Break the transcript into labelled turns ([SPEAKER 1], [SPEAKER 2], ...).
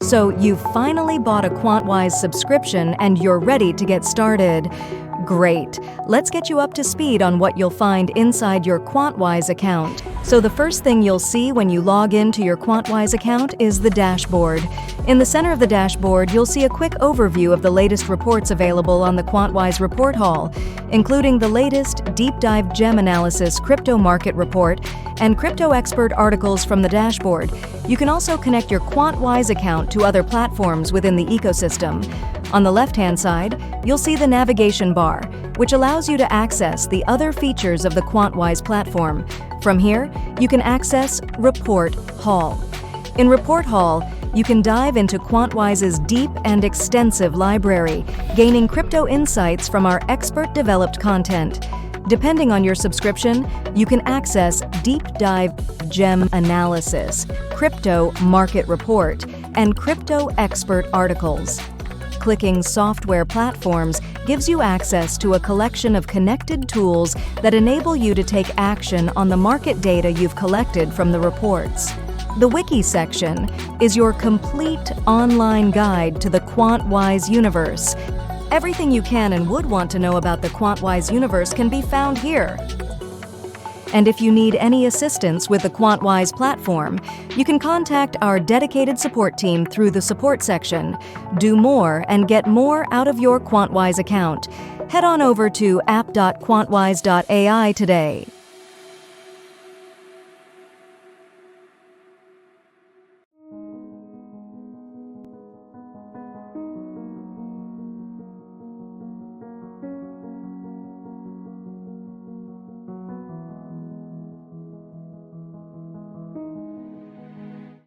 [SPEAKER 1] So you've finally bought a QuantWise subscription and you're ready to get started. Great. Let's get you up to speed on what you'll find inside your QuantWise account. So the first thing you'll see when you log into your QuantWise account is the dashboard. In the center of the dashboard, you'll see a quick overview of the latest reports available on the QuantWise report hall, including the latest deep dive gem analysis crypto market report and crypto expert articles from the dashboard. You can also connect your QuantWise account to other platforms within the ecosystem. On the left-hand side, you'll see the navigation bar, which allows you to access the other features of the QuantWise platform. From here, you can access Report Hall. In Report Hall, you can dive into QuantWise's deep and extensive library, gaining crypto insights from our expert-developed content. Depending on your subscription, you can access Deep Dive Gem Analysis, Crypto Market Report, and Crypto Expert Articles. Clicking Software Platforms gives you access to a collection of connected tools that enable you to take action on the market data you've collected from the reports. The Wiki section is your complete online guide to the QuantWise universe. Everything you can and would want to know about the QuantWise universe can be found here. And if you need any assistance with the QuantWise platform, you can contact our dedicated support team through the support section. Do more and get more out of your QuantWise account. Head on over to app.quantwise.ai today.